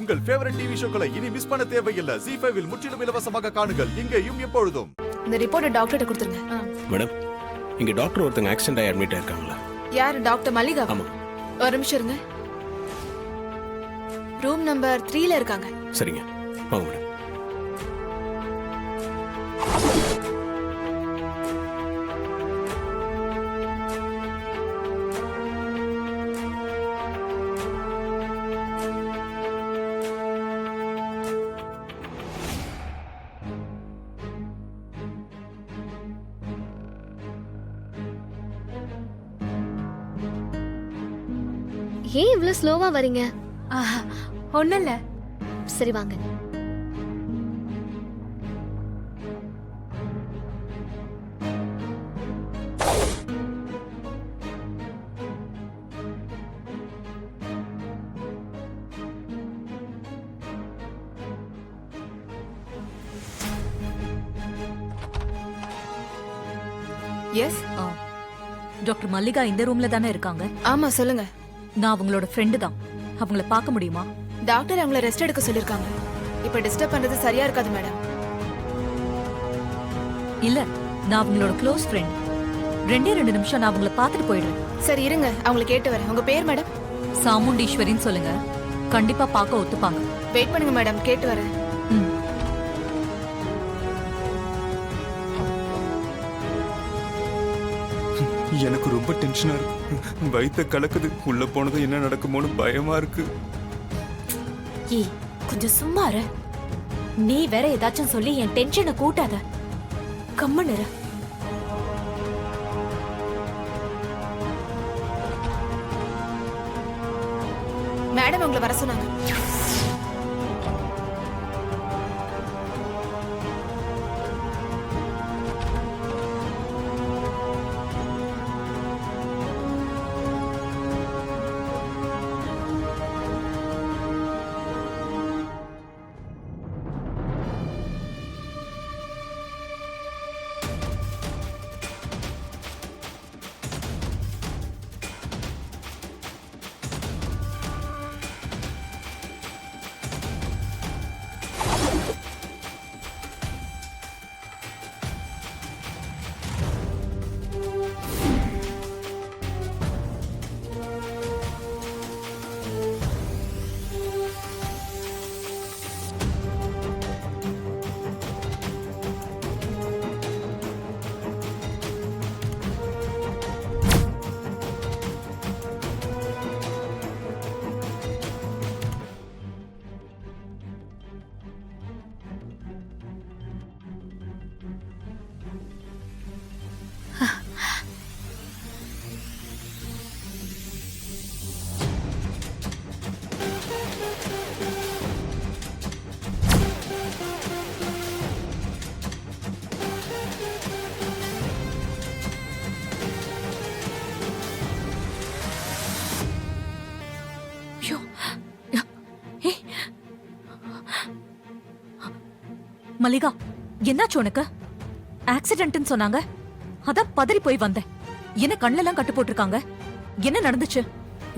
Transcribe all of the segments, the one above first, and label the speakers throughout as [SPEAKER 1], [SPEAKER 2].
[SPEAKER 1] உங்கள் favourite TV ஷோக்களை இனி miss பண்ண தேவையில்லை. ZEE5 இல் முற்றிலும் இலவசமாக காணுங்கள். இங்கேயும் எப்பொழுதும்.
[SPEAKER 2] இந்த ரிப்போர்ட்டை டாக்டர்கிட்ட கொடுத்துருங்க.
[SPEAKER 3] மேடம், இங்க டாக்டர் ஒருத்தங்க ஆக்சிடென்ட் ஆகி அட்மிட் ஆயிருக்காங்களா?
[SPEAKER 2] யார்? டாக்டர் மல்லிகா?
[SPEAKER 3] ஆமா.
[SPEAKER 2] ஒரு நிமிஷம் இருங்க. ரூம் நம்பர் 3ல இருக்காங்க.
[SPEAKER 3] சரிங்க, வாங்க மேடம்.
[SPEAKER 4] ஏன் இவ்ளோ ஸ்லோவா வரீங்க?
[SPEAKER 2] ஒண்ணும் இல்ல.
[SPEAKER 4] சரி வாங்க.
[SPEAKER 2] எஸ்.
[SPEAKER 5] டாக்டர் மல்லிகா இந்த ரூம்ல தானே இருக்காங்க?
[SPEAKER 2] ஆமா, சொல்லுங்க.
[SPEAKER 5] நான் அவங்களோட ஃப்ரெண்டு தான். அவங்கள பார்க்க முடியுமா?
[SPEAKER 2] டாக்டர் அவங்கள ரெஸ்ட் எடுக்க சொல்லிருக்காங்க. இப்ப டிஸ்டர்ப் பண்றது சரியா இருக்காது மேடம்.
[SPEAKER 5] இல்ல, நான் அவங்களோட க்ளோஸ் ஃப்ரெண்ட். 2 நிமிஷம் நான் அவங்கள பார்த்துட்டு போயிடுறேன்.
[SPEAKER 2] சரி இருங்க, அவங்கள கேட்டு வரேன். உங்க பேர் மேடம்?
[SPEAKER 5] சாமுண்டீஸ்வரின்னு சொல்லுங்க. கண்டிப்பா பார்க்க ஒத்துப்பாங்க.
[SPEAKER 2] வெயிட் பண்ணுங்க மேடம், கேட்டு வரேன்.
[SPEAKER 5] ம்.
[SPEAKER 6] எனக்கு ரொம்ப டென்ஷனா இருக்கு. வயித்த கலக்குது. உள்ள போனது என்ன நடக்குமோன்னு பயமா இருக்கு.
[SPEAKER 7] ஏய், கொஞ்சம் சும்மா இரு. நீ வேற ஏதாச்சும் சொல்லி என் டென்ஷனை கூட்டாத. கம்மன்னு இரு.
[SPEAKER 2] மேடம் உங்களை வர சொன்னாங்க.
[SPEAKER 5] மல்லிகா, என்னாச்சு உனக்கு? ஆக்சிடென்ட்னு சொன்னாங்க. அதான் பதறி போய் வந்தேன். என்ன கண்ணெல்லாம் கட்டு போட்டிருக்காங்க? என்ன நடந்துச்சு?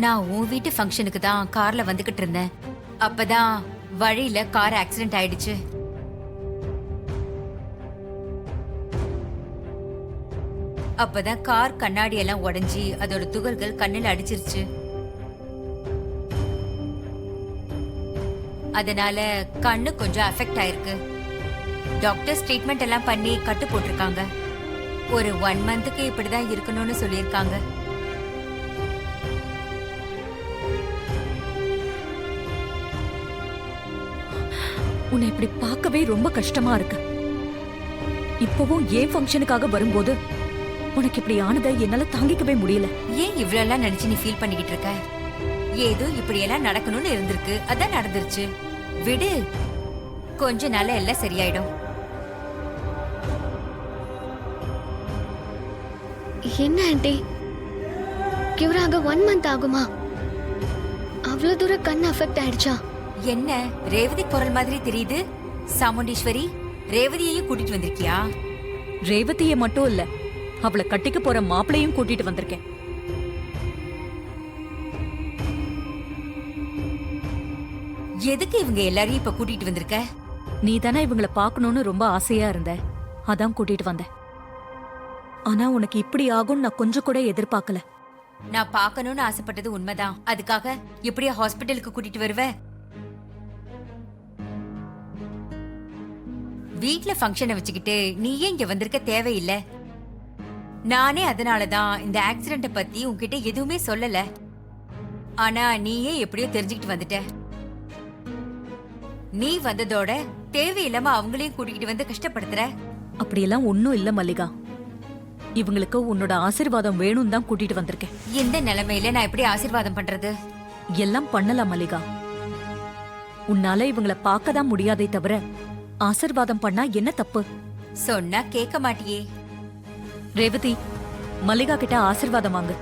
[SPEAKER 7] நான் உன் வீட்டு ஃபங்க்ஷனுக்கு தான் கார்ல வந்துகிட்டு இருந்தேன். அப்பதான் வழியில கார் ஆக்சிடென்ட் ஆயிடுச்சு. அப்பதான் கார் கண்ணாடி எல்லாம் உடைஞ்சி அதோட துகள்கள் கண்ணில் அடிச்சிருச்சு. அதனால கண்ணு கொஞ்சம் அஃபெக்ட் ஆயிருக்கு. டாக்டர்ஸ் ட்ரீட்மெண்ட் எல்லாம் பண்ணி கட்டு போட்டிருக்காங்க. ஒரு 1 மந்த்துக்கு இப்படிதான் இருக்கணும்னு சொல்லியிருக்காங்க.
[SPEAKER 5] உன்னை இப்படி பார்க்கவே ரொம்ப கஷ்டமா இருக்கு. இப்பவும் ஏன் ஃபங்க்ஷனுக்காக வரும்போது உனக்கு இப்படி ஆனதை என்னால தாங்கிக்கவே முடியல.
[SPEAKER 7] ஏன் இவ்வளவு நினைச்சு நீ ஃபீல் பண்ணிக்கிட்டு இருக்க? ஏதோ இப்படி எல்லாம் நடக்கணும்னு இருந்திருக்கு, அதான் நடந்துருச்சு. விடு, கொஞ்ச நாள் எல்லாம் சரியாயிடும்.
[SPEAKER 4] என்ன ஆண்டி, கியூர் ஆக 1 மந்த் ஆகுமா? அவ்வளவு தூரம் கண் அஃபெக்ட் ஆயிடுச்சா?
[SPEAKER 7] என்ன ரேவதி குரல் மாதிரி தெரியுது? சாமுண்டீஸ்வரி, ரேவதியையும் கூட்டிட்டு வந்திருக்கியா?
[SPEAKER 5] ரேவதியை மட்டும் இல்ல, அவளை கட்டிக்க போற மாப்பிளையும் கூட்டிட்டு வந்திருக்கேன்.
[SPEAKER 7] எதுக்கு இவங்க எல்லாரையும் இப்ப கூட்டிட்டு வந்திருக்க?
[SPEAKER 5] நீ தானே இவங்கள பார்க்கணும்னு ரொம்ப ஆசையா இருந்த, அதான் கூட்டிட்டு வந்தேன். ஆனா உனக்கு இப்படி ஆகும்னு நான் கொஞ்சம் கூட எதிர்பார்க்கல.
[SPEAKER 7] நான் பார்க்கணும்னு ஆசைப்பட்டது உண்மைதான். அதுக்காக எப்படியா ஹாஸ்பிட்டலுக்கு கூட்டிட்டு வருவ? வீட்ல ஃபங்க்ஷனை வச்சுக்கிட்டு நீயே இங்க வந்திருக்க தேவையில்லை. நானே அதனாலதான் இந்த ஆக்சிடென்ட பத்தி உன்கிட்ட எதுவுமே சொல்லல. ஆனா நீயே எப்படியோ தெரிஞ்சுக்கிட்டு வந்துட்ட. நீ வந்ததோட தேவையில்லாம அவங்களையும் கூட்டிகிட்டு வந்து கஷ்டப்படுத்துற.
[SPEAKER 5] அப்படியெல்லாம் ஒன்னும் இல்ல மல்லிகா. இவங்களுக்கு உன்னோட ஆசீர்வாதம் வேணும் தான் கூட்டிட்டு வந்திருக்கேன்.
[SPEAKER 7] இந்த நிலைமையில நான் எப்படி ஆசீர்வாதம் பண்றது?
[SPEAKER 5] எல்லாம் பண்ணலாம் மல்லிகா. உன்னால இவங்கள பார்க்க தான் முடியாதே தவிர ஆசீர்வாதம் பண்ணா என்ன தப்பு?
[SPEAKER 7] சொன்னா கேட்க மாட்டியே.
[SPEAKER 5] ரேவதி, மல்லிகா கிட்ட ஆசீர்வாதம் வாங்கு.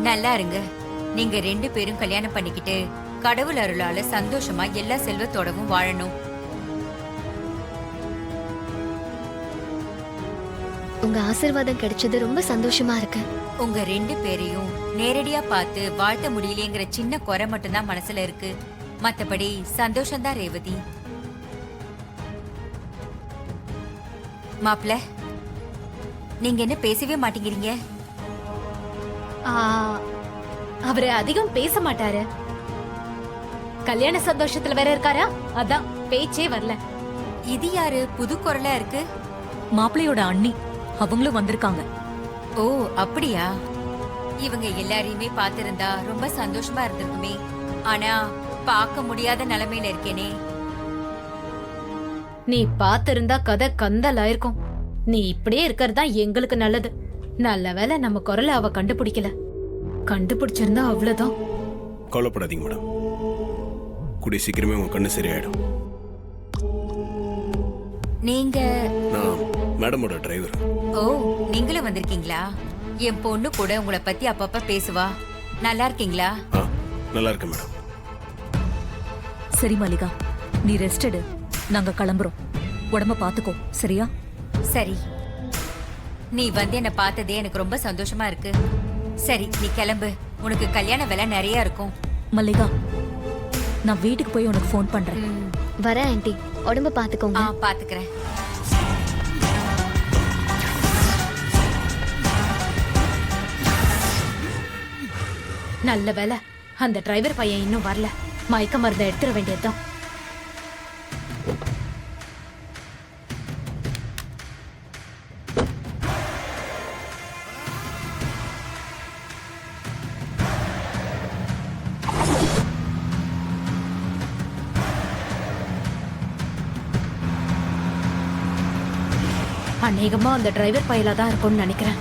[SPEAKER 7] நல்லா இருங்க. நீங்க 2 பேரும் கல்யாணம் பண்ணிக்கிட்டு கடவுள் அருளால சந்தோஷமா எல்லா செல்வத்தோடவும் வாழணும்.
[SPEAKER 4] உங்க ஆசீர்வாதம் கிடைச்சது ரொம்ப சந்தோஷமா இருக்கு.
[SPEAKER 7] உங்க 2 பேரையும் நேரடியா பார்த்து வாழ்த்த முடியலையேங்கிற சின்ன குறை மட்டும்தான் மனசுல இருக்கு. மத்தபடி சந்தோஷம்தான் ரேவதி. மாப்ள, நீங்க என்ன பேசவே மாட்டேங்கிறீங்க?
[SPEAKER 2] அவரு அதிகம் பேச மாட்டாரு. கல்யாண சந்தோஷத்துல வேற இருக்காரா, அதான் பேச்சே வரல.
[SPEAKER 7] இது யாரு புது குரலா இருக்கு?
[SPEAKER 5] மாப்பிள்ளையோட அண்ணி, அவங்களும் வந்திருக்காங்க.
[SPEAKER 7] ஓ அப்படியா? இவங்க எல்லாரையுமே பார்த்திருந்தா ரொம்ப சந்தோஷமா இருந்திருக்குமே. ஆனா பார்க்க முடியாத நிலைமையில இருக்கேனே.
[SPEAKER 2] நீ பாத்திருந்தா கதை கந்தலாயிருக்கும். நீ இப்படியே இருக்கிறது தான் எங்களுக்கு நல்லது. நல்ல வேளை நம்ம குரலை அவ கண்டுபிடிக்கல. கண்டுபிடிச்சிருந்தா அவ்வளவுதான்.
[SPEAKER 3] கவலைப்படாதீங்க மேடம், கூடிய சீக்கிரமே உங்க கண்ணு சரியாயிடும்.
[SPEAKER 7] நீங்க?
[SPEAKER 3] நான் மேடமோட டிரைவர்.
[SPEAKER 7] ஓ, நீங்களும் வந்திருக்கீங்களா? என் பொண்ணு கூட உங்களை பத்தி அப்பப்ப பேசுவா. நல்லா இருக்கீங்களா?
[SPEAKER 3] நல்லா இருக்கேன் மேடம்.
[SPEAKER 5] சரி மல்லிகா, நீ ரெஸ்ட் எடு. நாங்க கிளம்புறோம். உடம்ப பாத்துக்கோ, சரியா?
[SPEAKER 7] சரி. நீ வந்து என்ன பார்த்ததே எனக்கு ரொம்ப சந்தோஷமா இருக்கு. சரி, நீ கிளம்பு. உனக்கு கல்யாண வேலை நிறைய இருக்கும்.
[SPEAKER 5] மல்லிகா, நான் வீட்டுக்கு போய் உனக்கு ஃபோன் பண்றேன்.
[SPEAKER 4] வரேன் ஆண்டி, உடம்ப பாத்துக்கோங்க.
[SPEAKER 7] பாத்துக்கிறேன்.
[SPEAKER 2] நல்ல வேலை அந்த டிரைவர் பையன் இன்னும் வரல. மயக்க மருந்தை எடுத்துட வேண்டியதுதான். அநேகமா அந்த டிரைவர் பையலா தான் இருக்கும்னு நினைக்கிறேன்.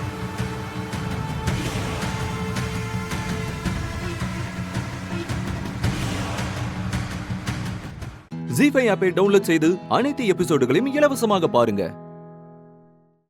[SPEAKER 8] ஜீ5 ஆப்பை டவுன்லோட் செய்து அனைத்து எபிசோடுகளையும் இலவசமாக பாருங்க.